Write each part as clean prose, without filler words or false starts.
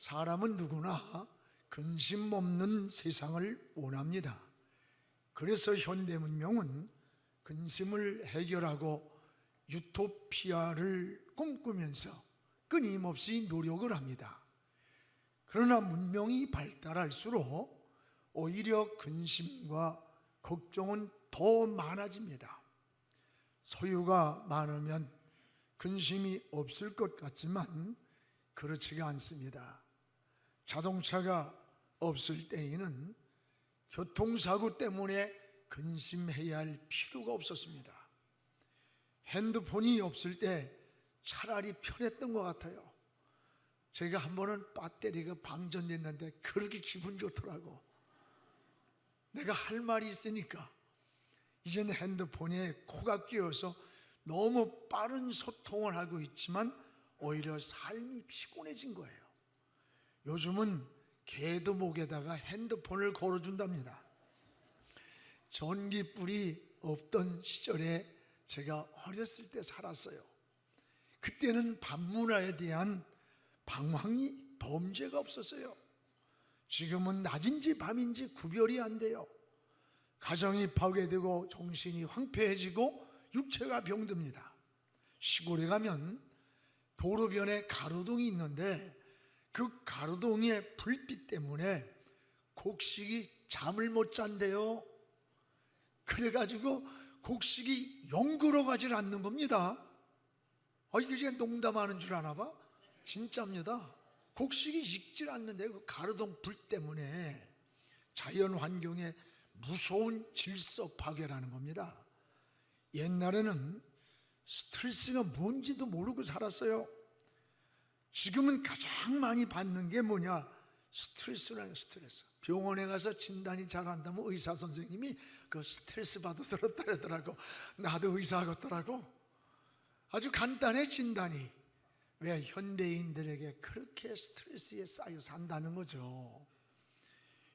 사람은 누구나 근심 없는 세상을 원합니다. 그래서 현대 문명은 근심을 해결하고 유토피아를 꿈꾸면서 끊임없이 노력을 합니다. 그러나 문명이 발달할수록 오히려 근심과 걱정은 더 많아집니다. 소유가 많으면 근심이 없을 것 같지만 그렇지가 않습니다. 자동차가 없을 때에는 교통사고 때문에 근심해야 할 필요가 없었습니다. 핸드폰이 없을 때 차라리 편했던 것 같아요. 제가 한 번은 배터리가 방전됐는데 그렇게 기분 좋더라고. 내가 할 말이 있으니까. 이제는 핸드폰에 코가 끼어서 너무 빠른 소통을 하고 있지만 오히려 삶이 피곤해진 거예요. 요즘은 개도 목에다가 핸드폰을 걸어준답니다. 전기불이 없던 시절에 제가 어렸을 때 살았어요. 그때는 밤문화에 대한 방황이 범죄가 없었어요. 지금은 낮인지 밤인지 구별이 안 돼요. 가정이 파괴되고 정신이 황폐해지고 육체가 병듭니다. 시골에 가면 도로변에 가로등이 있는데 그 가로등의 불빛 때문에 곡식이 잠을 못 잔대요. 그래가지고 곡식이 영구로 가질 않는 겁니다. 이게 그냥 농담하는 줄 아나 봐? 진짜입니다. 곡식이 익질 않는데 그 가로등 불 때문에 자연 환경에 무서운 질서 파괴라는 겁니다. 옛날에는 스트레스가 뭔지도 모르고 살았어요. 지금은 가장 많이 받는 게 뭐냐? 스트레스라는 스트레스. 병원에 가서 진단이 잘 안 되면 의사 선생님이 그 스트레스 받아서 그렇다더라고. 나도 의사 같더라고. 아주 간단해 진단이. 왜 현대인들에게 그렇게 스트레스에 쌓여 산다는 거죠.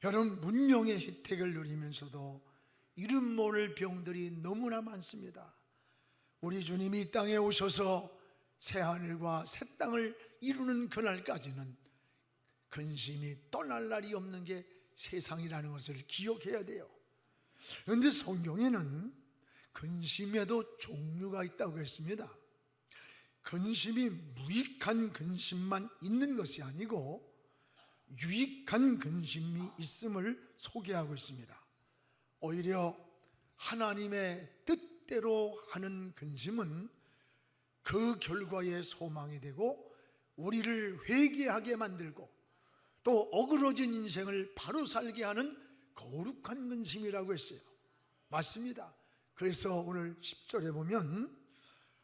여러분, 문명의 혜택을 누리면서도 이름 모를 병들이 너무나 많습니다. 우리 주님이 이 땅에 오셔서 새하늘과 새 땅을 이루는 그날까지는 근심이 떠날 날이 없는 게 세상이라는 것을 기억해야 돼요. 그런데 성경에는 근심에도 종류가 있다고 했습니다. 근심이 무익한 근심만 있는 것이 아니고 유익한 근심이 있음을 소개하고 있습니다. 오히려 하나님의 뜻대로 하는 근심은 그 결과에 소망이 되고 우리를 회개하게 만들고 또 어그러진 인생을 바로 살게 하는 거룩한 근심이라고 했어요. 맞습니다. 그래서 오늘 10절에 보면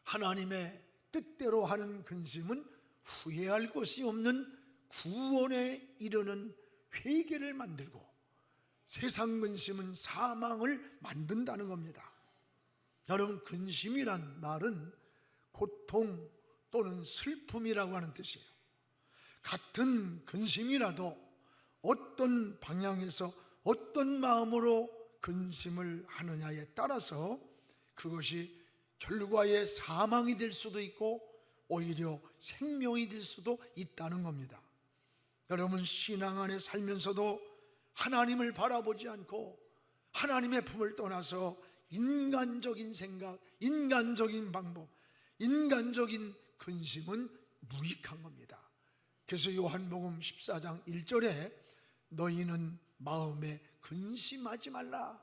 하나님의 뜻대로 하는 근심은 후회할 것이 없는 구원에 이르는 회개를 만들고 세상 근심은 사망을 만든다는 겁니다. 여러분, 근심이란 말은 고통 또는 슬픔이라고 하는 뜻이에요. 같은 근심이라도 어떤 방향에서 어떤 마음으로 근심을 하느냐에 따라서 그것이 결과의 사망이 될 수도 있고 오히려 생명이 될 수도 있다는 겁니다. 여러분, 신앙 안에 살면서도 하나님을 바라보지 않고 하나님의 품을 떠나서 인간적인 생각, 인간적인 방법, 인간적인 근심은 무익한 겁니다. 그래서 요한복음 14장 1절에 너희는 마음에 근심하지 말라.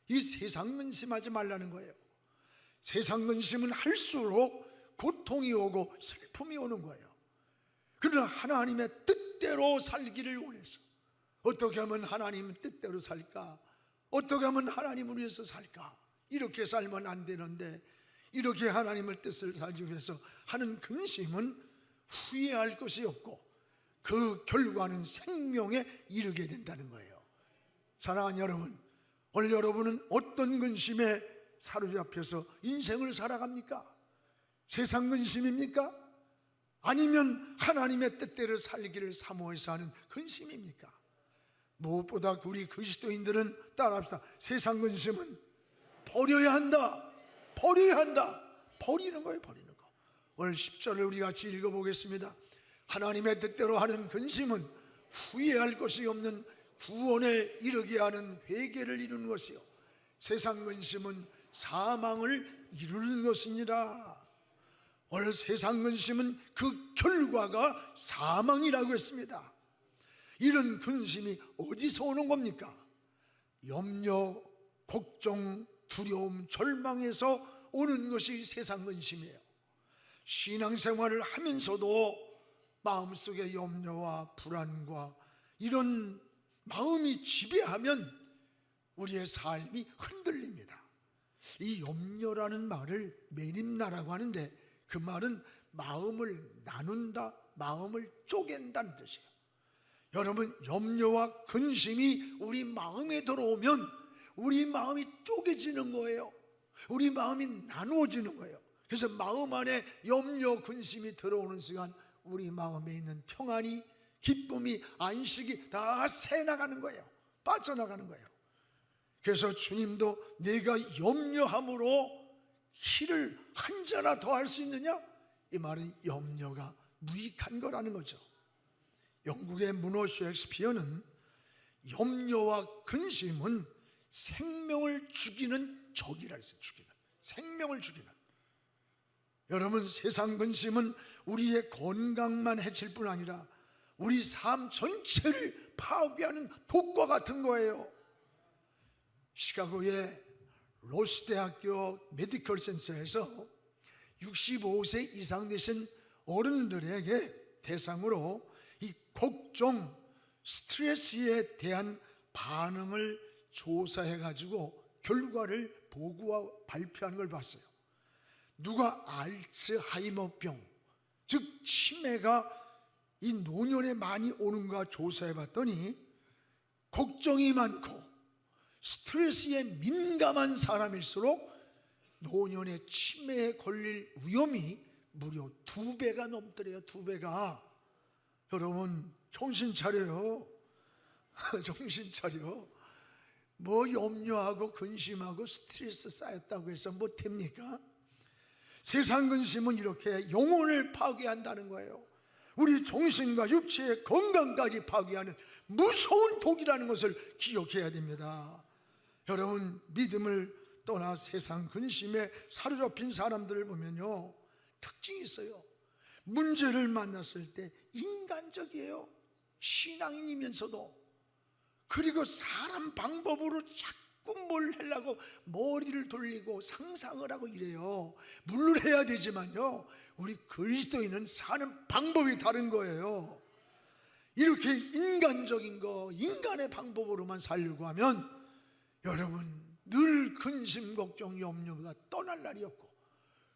이 세상 근심하지 말라는 거예요. 세상 근심은 할수록 고통이 오고 슬픔이 오는 거예요. 그러나 하나님의 뜻대로 살기를 원해서 어떻게 하면 하나님 뜻대로 살까? 어떻게 하면 하나님을 위해서 살까? 이렇게 살면 안 되는데 이렇게 하나님의 뜻을 살기 위해서 하는 근심은 후회할 것이 없고 그 결과는 생명에 이르게 된다는 거예요. 사랑하는 여러분, 오늘 여러분은 어떤 근심에 사로잡혀서 인생을 살아갑니까? 세상 근심입니까? 아니면 하나님의 뜻대로 살기를 사모해서 하는 근심입니까? 무엇보다 우리 그리스도인들은 따라합시다. 세상 근심은 버려야 한다. 버려야 한다. 버리는 거예요, 버리는 거. 오늘 10절을 우리 같이 읽어보겠습니다. 하나님의 뜻대로 하는 근심은 후회할 것이 없는 구원에 이르게 하는 회개를 이루는 것이요, 세상 근심은 사망을 이루는 것이니라. 오늘 세상 근심은 그 결과가 사망이라고 했습니다. 이런 근심이 어디서 오는 겁니까? 염려, 걱정, 두려움, 절망에서 오는 것이 세상 근심이에요. 신앙생활을 하면서도 마음속에 염려와 불안과 이런 마음이 지배하면 우리의 삶이 흔들립니다. 이 염려라는 말을 매립나라고 하는데, 그 말은 마음을 나눈다, 마음을 쪼갠다는 뜻이에요. 여러분, 염려와 근심이 우리 마음에 들어오면 우리 마음이 쪼개지는 거예요. 우리 마음이 나누어지는 거예요. 그래서 마음 안에 염려, 근심이 들어오는 시간 우리 마음에 있는 평안이, 기쁨이, 안식이 다 새나가는 거예요. 빠져나가는 거예요. 그래서 주님도 내가 염려함으로 키를 한 자나 더 할 수 있느냐? 이 말은 염려가 무익한 거라는 거죠. 영국의 문호 셰익스피어는 염려와 근심은 생명을 죽이는 적이라 했어요. 생명을 죽이는. 여러분, 세상 근심은 우리의 건강만 해칠 뿐 아니라 우리 삶 전체를 파괴하는 독과 같은 거예요. 시카고의 로스 대학교 메디컬 센터에서 65세 이상 되신 어른들에게 대상으로 이 걱정, 스트레스에 대한 반응을 조사해 가지고 결과를 보고와 발표하는 걸 봤어요. 누가 알츠하이머병, 즉 치매가 이 노년에 많이 오는가 조사해 봤더니 걱정이 많고 스트레스에 민감한 사람일수록 노년에 치매에 걸릴 위험이 무려 2배가 넘더래요. 2배가. 여러분, 정신 차려요. 정신 차려. 뭐 염려하고 근심하고 스트레스 쌓였다고 해서 뭐 됩니까? 세상 근심은 이렇게 영혼을 파괴한다는 거예요. 우리 정신과 육체의 건강까지 파괴하는 무서운 독이라는 것을 기억해야 됩니다. 여러분, 믿음을 떠나 세상 근심에 사로잡힌 사람들을 보면요, 특징이 있어요. 문제를 만났을 때 인간적이에요. 신앙인이면서도. 그리고 사람 방법으로 자꾸 뭘 하려고 머리를 돌리고 상상을 하고 이래요. 물론 해야 되지만요, 우리 그리스도인은 사는 방법이 다른 거예요. 이렇게 인간적인 거, 인간의 방법으로만 살려고 하면 여러분, 늘 근심, 걱정, 염려가 떠날 날이 없고,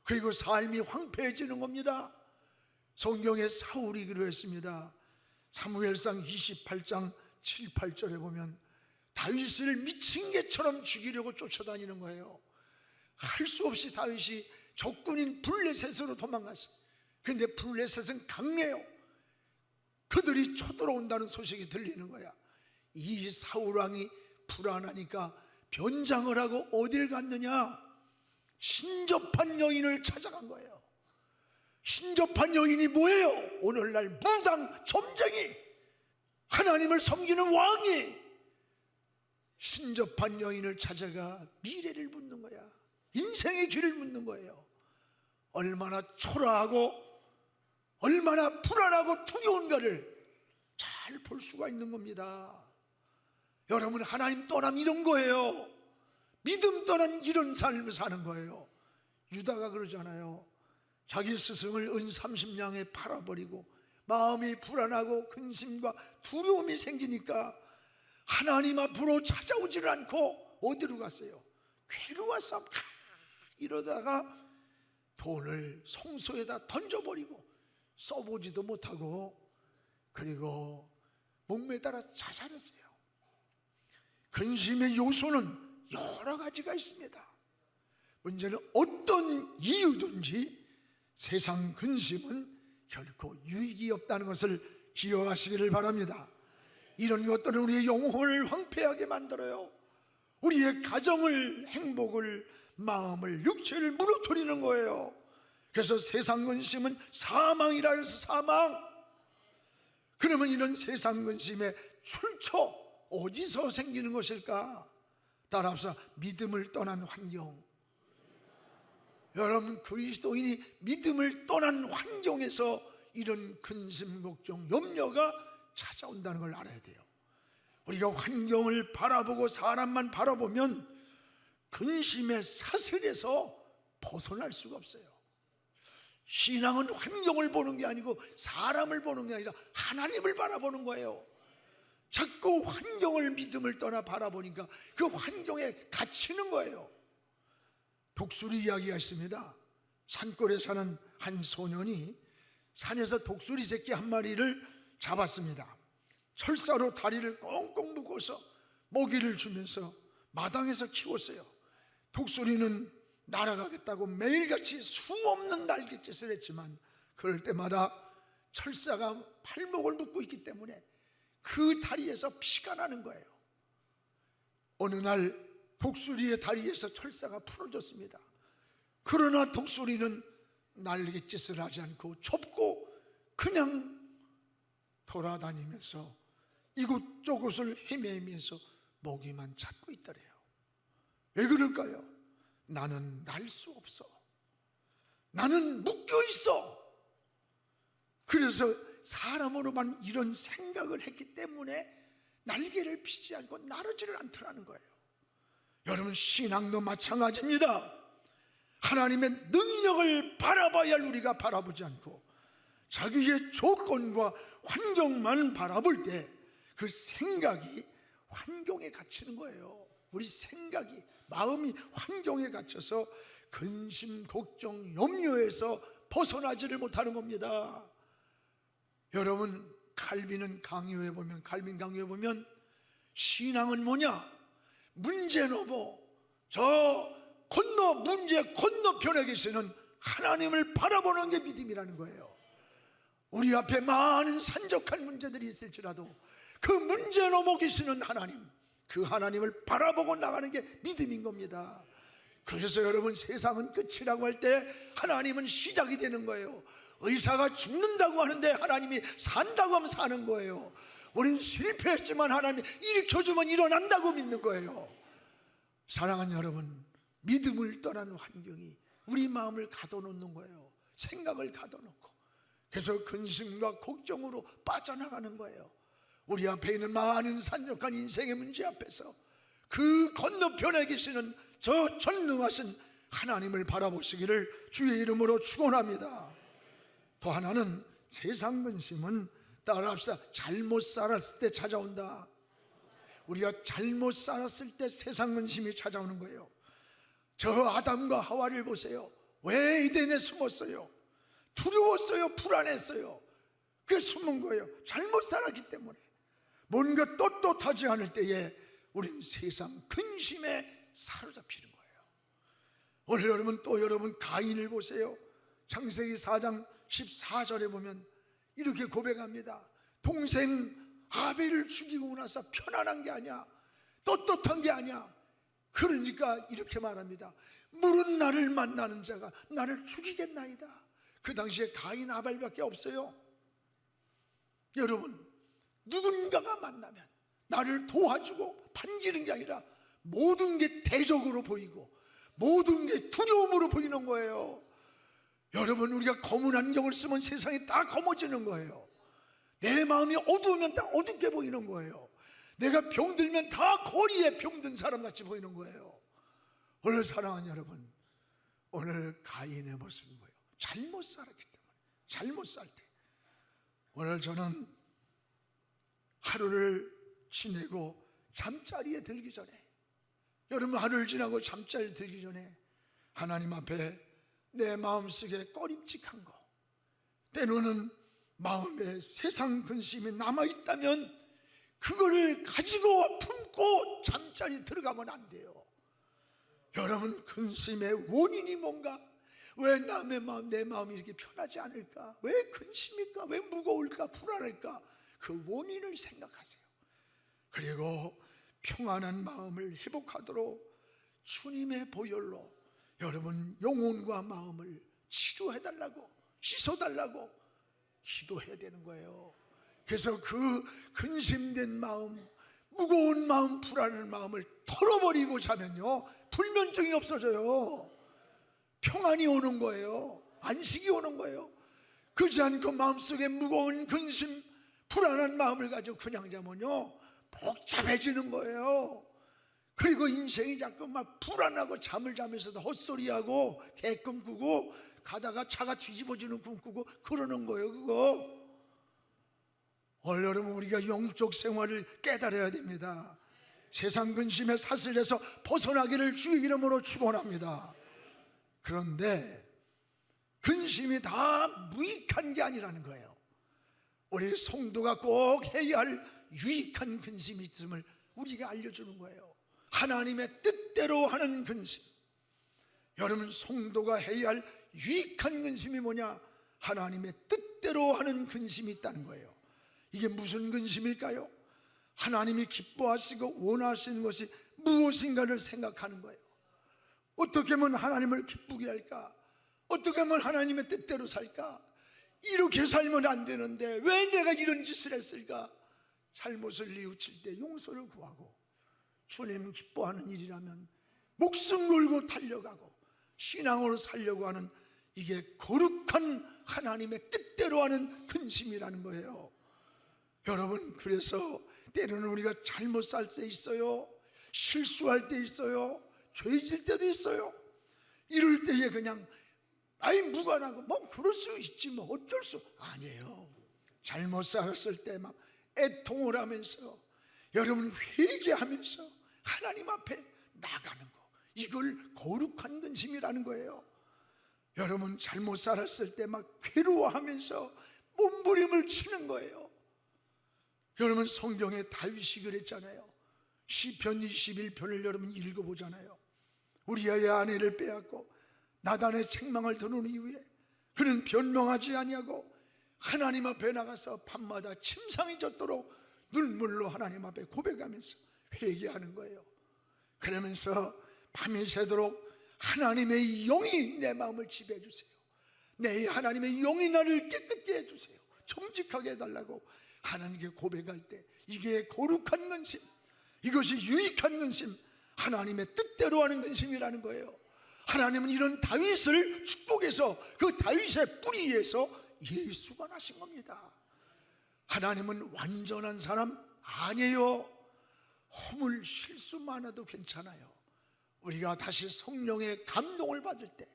그리고 삶이 황폐해지는 겁니다. 성경에 사울이 그랬습니다. 사무엘상 28장 7, 8절에 보면 다윗을 미친 개처럼 죽이려고 쫓아다니는 거예요. 할 수 없이 다윗이 적군인 블레셋으로 도망갔어요. 그런데 블레셋은 강해요. 그들이 쳐들어온다는 소식이 들리는 거야. 이 사울왕이 불안하니까 변장을 하고 어딜 갔느냐? 신접한 여인을 찾아간 거예요. 신접한 여인이 뭐예요? 오늘날 무당 점쟁이, 하나님을 섬기는 왕이 신접한 여인을 찾아가 미래를 묻는 거야. 인생의 길을 묻는 거예요. 얼마나 초라하고 얼마나 불안하고 두려운가를 잘 볼 수가 있는 겁니다. 여러분, 하나님 떠남 이런 거예요. 믿음 떠난 이런 삶을 사는 거예요. 유다가 그러잖아요. 자기 스승을 은 30냥에 팔아버리고 마음이 불안하고 근심과 두려움이 생기니까 하나님 앞으로 찾아오지를 않고 어디로 갔어요? 괴로워서 막 이러다가 돈을 성소에다 던져버리고 써보지도 못하고, 그리고 목매달아 자살했어요. 근심의 요소는 여러 가지가 있습니다. 문제는 어떤 이유든지 세상 근심은 결코 유익이 없다는 것을 기억하시기를 바랍니다. 이런 것들은 우리의 영혼을 황폐하게 만들어요. 우리의 가정을, 행복을, 마음을, 육체를 무너뜨리는 거예요. 그래서 세상 근심은 사망이라 해서 사망. 그러면 이런 세상 근심의 출처 어디서 생기는 것일까? 따라합시다. 믿음을 떠난 환경. 여러분, 그리스도인이 믿음을 떠난 환경에서 이런 근심, 걱정, 염려가 찾아온다는 걸 알아야 돼요. 우리가 환경을 바라보고 사람만 바라보면 근심의 사슬에서 벗어날 수가 없어요. 신앙은 환경을 보는 게 아니고 사람을 보는 게 아니라 하나님을 바라보는 거예요. 자꾸 환경을, 믿음을 떠나 바라보니까 그 환경에 갇히는 거예요. 독수리 이야기가 있습니다. 산골에 사는 한 소년이 산에서 독수리 새끼 한 마리를 잡았습니다. 철사로 다리를 꽁꽁 묶어서 먹이를 주면서 마당에서 키웠어요. 독수리는 날아가겠다고 매일같이 수없는 날갯짓을 했지만 그럴 때마다 철사가 팔목을 묶고 있기 때문에 그 다리에서 피가 나는 거예요. 어느 날 독수리의 다리에서 철사가 풀어졌습니다. 그러나 독수리는 날갯짓을 하지 않고 접고 그냥 돌아다니면서 이곳저곳을 헤매면서 먹이만 찾고 있더래요. 왜 그럴까요? 나는 날 수 없어. 나는 묶여 있어. 그래서 사람으로만 이런 생각을 했기 때문에 날개를 피지 않고 나르지를 않더라는 거예요. 여러분, 신앙도 마찬가지입니다. 하나님의 능력을 바라봐야 할 우리가 바라보지 않고 자기의 조건과 환경만 바라볼 때 그 생각이 환경에 갇히는 거예요. 우리 생각이, 마음이 환경에 갇혀서 근심, 걱정, 염려에서 벗어나지를 못하는 겁니다. 여러분, 칼빈 강요에 보면 신앙은 뭐냐? 문제 넘어 문제 건너편에 계시는 하나님을 바라보는 게 믿음이라는 거예요. 우리 앞에 많은 산적한 문제들이 있을지라도 그 문제 넘어 계시는 하나님, 그 하나님을 바라보고 나가는 게 믿음인 겁니다. 그래서 여러분, 세상은 끝이라고 할 때 하나님은 시작이 되는 거예요. 의사가 죽는다고 하는데 하나님이 산다고 하면 사는 거예요. 우리는 실패했지만 하나님이 일으켜주면 일어난다고 믿는 거예요. 사랑하는 여러분, 믿음을 떠난 환경이 우리 마음을 가둬놓는 거예요. 생각을 가둬놓고, 그래서 근심과 걱정으로 빠져나가는 거예요. 우리 앞에 있는 많은 산적한 인생의 문제 앞에서 그 건너편에 계시는 저 전능하신 하나님을 바라보시기를 주의 이름으로 축원합니다. 또 하나는 세상 근심은, 따라합시다, 잘못 살았을 때 찾아온다. 우리가 잘못 살았을 때 세상 근심이 찾아오는 거예요. 저 아담과 하와를 보세요. 왜 에덴에 숨었어요? 두려웠어요? 불안했어요? 그게 숨은 거예요. 잘못 살았기 때문에. 뭔가 떳떳하지 않을 때에 우린 세상 근심에 사로잡히는 거예요. 오늘 여러분 가인을 보세요. 창세기 4장 14절에 보면 이렇게 고백합니다. 동생 아벨을 죽이고 나서 편안한 게 아니야, 떳떳한 게 아니야. 그러니까 이렇게 말합니다. 물은 나를 만나는 자가 나를 죽이겠나이다. 그 당시에 가인 아벨밖에 없어요. 여러분, 누군가가 만나면 나를 도와주고 반기는 게 아니라 모든 게 대적으로 보이고 모든 게 두려움으로 보이는 거예요. 여러분, 우리가 검은 안경을 쓰면 세상이 다 검어지는 거예요. 내 마음이 어두우면 다 어둡게 보이는 거예요. 내가 병들면 다 거리에 병든 사람같이 보이는 거예요. 오늘 사랑하는 여러분, 오늘 가인의 모습은 뭐예요? 잘못 살았기 때문에. 잘못 살 때. 오늘 저는 하루를 지내고 잠자리에 들기 전에, 여러분, 하루를 지나고 잠자리에 들기 전에 하나님 앞에 내 마음속에 꺼림칙한 거, 때로는 마음에 세상 근심이 남아있다면 그거를 가지고 품고 잠자리 들어가면 안 돼요. 여러분, 근심의 원인이 뭔가? 왜 남의 마음, 내 마음이 이렇게 편하지 않을까? 왜 근심일까? 왜 무거울까? 불안할까? 그 원인을 생각하세요. 그리고 평안한 마음을 회복하도록 주님의 보혈로 여러분 영혼과 마음을 치료해달라고, 씻어달라고 기도해야 되는 거예요. 그래서 그 근심된 마음, 무거운 마음, 불안한 마음을 털어버리고 자면요, 불면증이 없어져요. 평안이 오는 거예요. 안식이 오는 거예요. 그렇지 않고 마음속에 무거운 근심, 불안한 마음을 가지고 그냥 자면요, 복잡해지는 거예요. 그리고 인생이 자꾸 막 불안하고, 잠을 자면서도 헛소리하고 개꿈 꾸고 가다가 차가 뒤집어지는 꿈 꾸고 그러는 거예요. 그거 여러분, 우리가 영적 생활을 깨달아야 됩니다. 세상 근심의 사슬에서 벗어나기를 주의 이름으로 축원합니다. 그런데 근심이 다 무익한 게 아니라는 거예요. 우리 성도가 꼭 해야 할 유익한 근심이 있음을 우리가 알려주는 거예요. 하나님의 뜻대로 하는 근심. 여러분, 성도가 해야 할 유익한 근심이 뭐냐? 하나님의 뜻대로 하는 근심이 있다는 거예요. 이게 무슨 근심일까요? 하나님이 기뻐하시고 원하시는 것이 무엇인가를 생각하는 거예요. 어떻게 하면 하나님을 기쁘게 할까? 어떻게 하면 하나님의 뜻대로 살까? 이렇게 살면 안 되는데 왜 내가 이런 짓을 했을까? 잘못을 뉘우칠 때 용서를 구하고, 주님 기뻐하는 일이라면 목숨 걸고 달려가고 신앙으로 살려고 하는, 이게 거룩한 하나님의 뜻대로 하는 근심이라는 거예요. 여러분, 그래서 때로는 우리가 잘못 살 때 있어요. 실수할 때 있어요. 죄질 때도 있어요. 이럴 때에 그냥 아이 무관하고 뭐 그럴 수 있지 뭐 어쩔 수 아니에요. 잘못 살았을 때 막 애통을 하면서, 여러분 회개하면서 하나님 앞에 나가는 거, 이걸 거룩한 근심이라는 거예요. 여러분, 잘못 살았을 때 막 괴로워하면서 몸부림을 치는 거예요. 여러분, 성경에 다윗이 그랬잖아요. 시편 21편을 여러분 읽어보잖아요. 우리아의 아내를 빼앗고 나단의 책망을 들은 이후에 그는 변명하지 아니하고 하나님 앞에 나가서 밤마다 침상이 젖도록 눈물로 하나님 앞에 고백하면서 회개하는 거예요. 그러면서 밤이 새도록 하나님의 영이 내 마음을 지배해 주세요. 내 하나님의 영이 나를 깨끗게 해주세요. 정직하게 해달라고 하나님께 고백할 때, 이게 거룩한 근심, 이것이 유익한 근심, 하나님의 뜻대로 하는 근심이라는 거예요. 하나님은 이런 다윗을 축복해서 그 다윗의 뿌리에서 예수가 나신 겁니다. 하나님은 완전한 사람 아니에요. 허물 실수 많아도 괜찮아요. 우리가 다시 성령의 감동을 받을 때,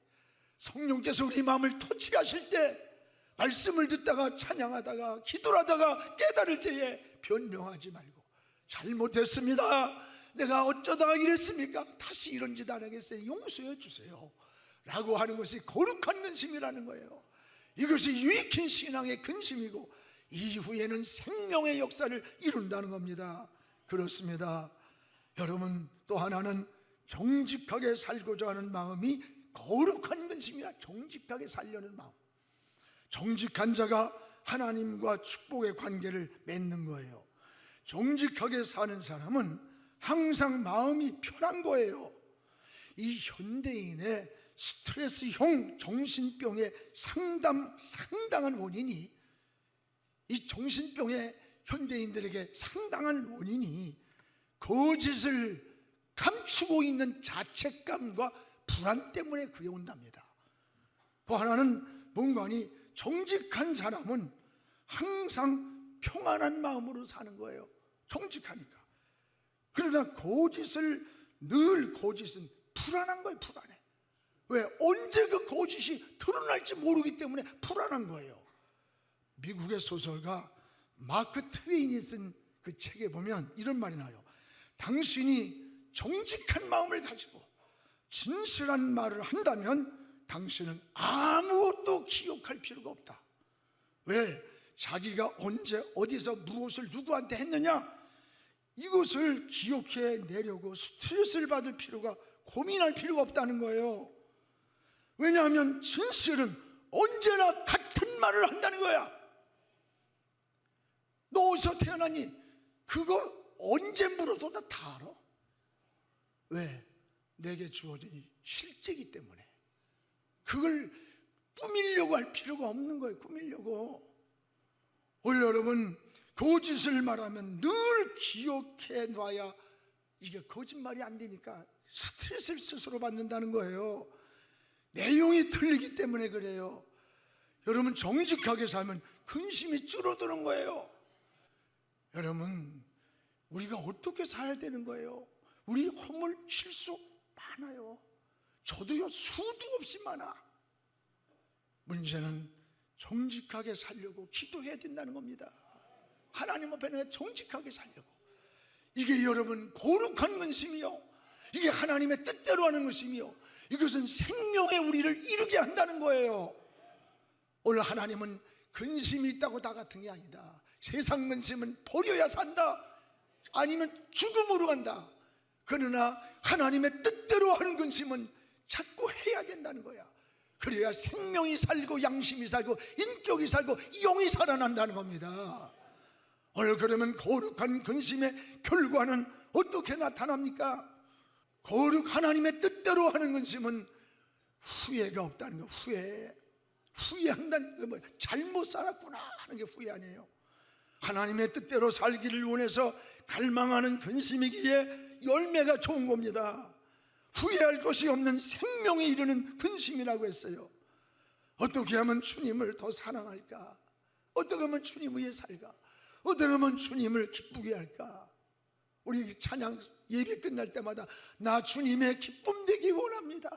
성령께서 우리 마음을 터치하실 때, 말씀을 듣다가 찬양하다가 기도하다가 깨달을 때에 변명하지 말고, 잘못했습니다, 내가 어쩌다가 이랬습니까, 다시 이런 짓 안 하겠어요, 용서해 주세요 라고 하는 것이 거룩한 근심이라는 거예요. 이것이 유익한 신앙의 근심이고 이후에는 생명의 역사를 이룬다는 겁니다. 그렇습니다. 여러분, 또 하나는 정직하게 살고자 하는 마음이 거룩한 근심이야. 정직하게 살려는 마음. 정직한 자가 하나님과 축복의 관계를 맺는 거예요. 정직하게 사는 사람은 항상 마음이 편한 거예요. 이 현대인의 스트레스형 정신병의 상당한 원인이, 이 정신병의 현대인들에게 상당한 원인이 거짓을 감추고 있는 자책감과 불안 때문에 그래 온답니다. 또 하나는 뭔가니, 정직한 사람은 항상 평안한 마음으로 사는 거예요. 정직하니까. 그러나 거짓은 불안한 거예요. 불안해. 왜? 언제 그 거짓이 드러날지 모르기 때문에 불안한 거예요. 미국의 소설가 마크 트웨인이 쓴 그 책에 보면 이런 말이 나요. 당신이 정직한 마음을 가지고 진실한 말을 한다면 당신은 아무것도 기억할 필요가 없다. 왜? 자기가 언제 어디서 무엇을 누구한테 했느냐, 이것을 기억해 내려고 스트레스를 받을 필요가, 고민할 필요가 없다는 거예요. 왜냐하면 진실은 언제나 같은 말을 한다는 거야. 너 어디서 태어났니? 그거 언제 물어도 나 다 알아. 왜? 내게 주어진 실제이기 때문에. 그걸 꾸미려고 할 필요가 없는 거예요. 꾸미려고. 오늘 여러분, 거짓을 말하면 늘 기억해 놔야 이게 거짓말이 안 되니까 스트레스를 스스로 받는다는 거예요. 내용이 틀리기 때문에 그래요. 여러분, 정직하게 살면 근심이 줄어드는 거예요. 여러분, 우리가 어떻게 살아야 되는 거예요? 우리 허물 실수 많아요. 저도요, 수도 없이 많아. 문제는 정직하게 살려고 기도해야 된다는 겁니다. 하나님 앞에는 정직하게 살려고. 이게 여러분 거룩한 근심이요, 이게 하나님의 뜻대로 하는 것이며, 이것은 생명의 우리를 이루게 한다는 거예요. 오늘 하나님은 근심이 있다고 다 같은 게 아니다. 세상 근심은 버려야 산다, 아니면 죽음으로 간다. 그러나 하나님의 뜻대로 하는 근심은 자꾸 해야 된다는 거야. 그래야 생명이 살고 양심이 살고 인격이 살고 영이 살아난다는 겁니다. 오늘 그러면 거룩한 근심의 결과는 어떻게 나타납니까? 거룩 하나님의 뜻대로 하는 근심은 후회가 없다는 거. 후회한다는 게 뭐예요? 잘못 살았구나 하는 게 후회 아니에요. 하나님의 뜻대로 살기를 원해서 갈망하는 근심이기에 열매가 좋은 겁니다. 후회할 것이 없는 생명에 이르는 근심이라고 했어요. 어떻게 하면 주님을 더 사랑할까? 어떻게 하면 주님 위해 살까? 어떻게 하면 주님을 기쁘게 할까? 우리 찬양 예배 끝날 때마다 나 주님의 기쁨 되기 원합니다.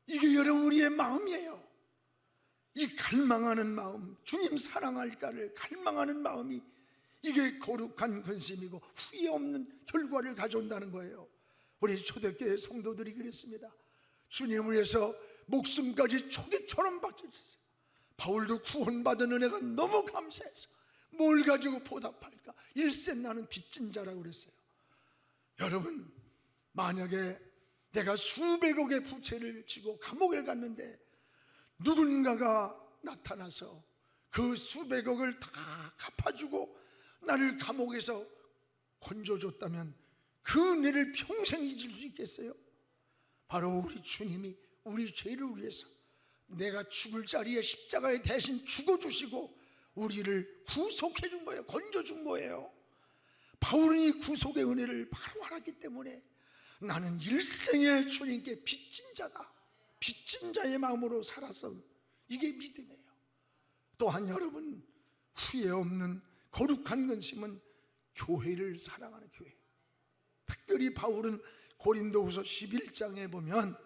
이게 여러분 우리의 마음이에요. 이 갈망하는 마음, 주님 사랑할까를 갈망하는 마음이, 이게 거룩한 근심이고 후회 없는 결과를 가져온다는 거예요. 우리 초대교회 성도들이 그랬습니다. 주님을 위해서 목숨까지 초계처럼 바쳤어요. 바울도 구원받은 은혜가 너무 감사해서 뭘 가지고 보답할까? 일세 나는 빚진 자라고 그랬어요. 여러분, 만약에 내가 수백억의 부채를 지고 감옥에 갔는데 누군가가 나타나서 그 수백억을 다 갚아주고 나를 감옥에서 건져줬다면 그 은혜를 평생 잊을 수 있겠어요? 바로 우리 주님이 우리 죄를 위해서 내가 죽을 자리에 십자가에 대신 죽어주시고 우리를 구속해 준 거예요. 건져준 거예요. 바울은 이 구속의 은혜를 바로 알았기 때문에 나는 일생에 주님께 빚진 자다, 빚진 자의 마음으로 살아서, 이게 믿음이에요. 또한 여러분, 후회 없는 거룩한 근심은 교회를 사랑하는 교회. 특별히 바울은 고린도후서 11장에 보면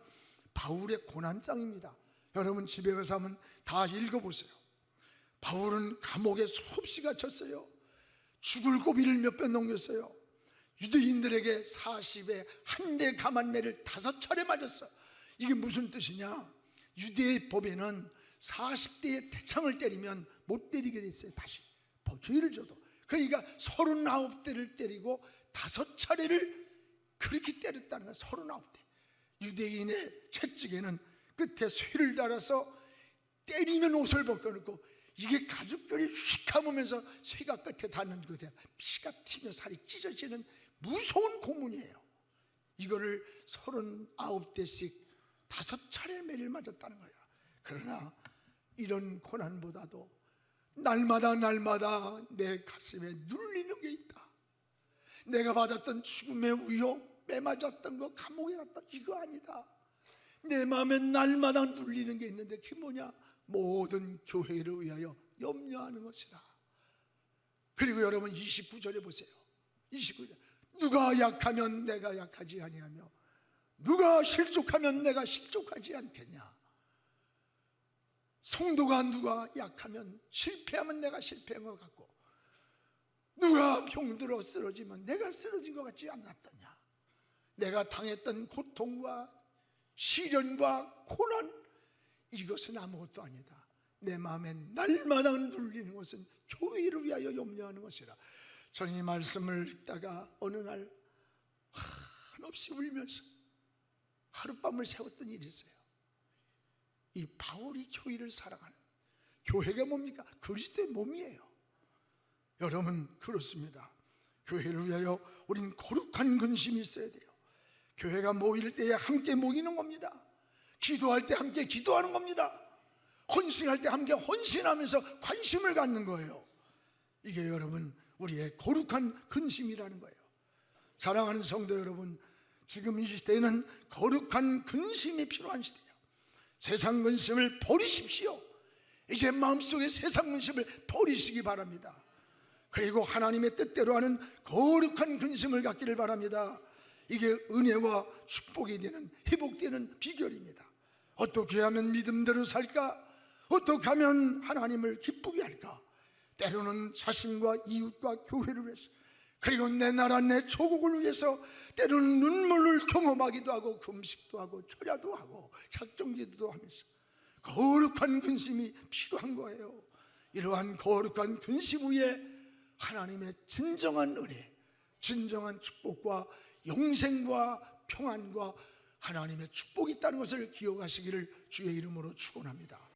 바울의 고난장입니다. 여러분 집에 가서 한번 다 읽어보세요. 바울은 감옥에 수없이 갇혔어요. 죽을 고비를 몇 번 넘겼어요. 유대인들에게 40에 한 대 가만매를 5차례 맞았어. 이게 무슨 뜻이냐? 유대의 법에는 40대에 태창을 때리면 못 때리게 돼 있어요. 다시 죄를 져도. 그러니까 39대를 때리고 5차례를 그렇게 때렸다는 거야. 39대. 유대인의 채찍에는 끝에 쇠를 달아서 때리면 옷을 벗겨놓고, 이게 가죽들이 휙 감으면서 쇠가 끝에 닿는 것에 피가 튀며 살이 찢어지는 무서운 고문이에요. 이거를 39대씩 5차례 매를 맞았다는 거야. 그러나 이런 고난보다도 날마다 내 가슴에 눌리는 게 있다. 내가 받았던 죽음의 위협, 매맞았던 거, 감옥에 갔다, 이거 아니다. 내 마음에 날마다 눌리는 게 있는데 그게 뭐냐? 모든 교회를 위하여 염려하는 것이다. 그리고 여러분 29절에 보세요. 29절. 누가 약하면 내가 약하지 아니하며 누가 실족하면 내가 실족하지 않겠냐. 성도가 누가 약하면, 실패하면 내가 실패한 것 같고, 누가 병들어 쓰러지면 내가 쓰러진 것 같지 않았더냐. 내가 당했던 고통과 시련과 고난, 이것은 아무것도 아니다. 내 마음에 날마다 눌리는 것은 교회를 위하여 염려하는 것이라. 저는 이 말씀을 읽다가 어느 날 한없이 울면서 하룻밤을 새웠던 일이 있어요. 이 바울이 교회를 사랑하는, 교회가 뭡니까? 그리스도의 몸이에요. 여러분 그렇습니다. 교회를 위하여 우린 거룩한 근심이 있어야 돼요. 교회가 모일 때에 함께 모이는 겁니다. 기도할 때 함께 기도하는 겁니다. 헌신할 때 함께 헌신하면서 관심을 갖는 거예요. 이게 여러분 우리의 거룩한 근심이라는 거예요. 사랑하는 성도 여러분, 지금 이 시대에는 거룩한 근심이 필요한 시대예요. 세상 근심을 버리십시오. 이제 마음속에 세상 근심을 버리시기 바랍니다. 그리고 하나님의 뜻대로 하는 거룩한 근심을 갖기를 바랍니다. 이게 은혜와 축복이 되는, 회복되는 비결입니다. 어떻게 하면 믿음대로 살까? 어떻게 하면 하나님을 기쁘게 할까? 때로는 자신과 이웃과 교회를 위해서, 그리고 내 나라 내 조국을 위해서 때로는 눈물을 경험하기도 하고 금식도 하고 철야도 하고 작정기도도 하면서 거룩한 근심이 필요한 거예요. 이러한 거룩한 근심 위에 하나님의 진정한 은혜, 진정한 축복과 영생과 평안과 하나님의 축복이 있다는 것을 기억하시기를 주의 이름으로 축원합니다.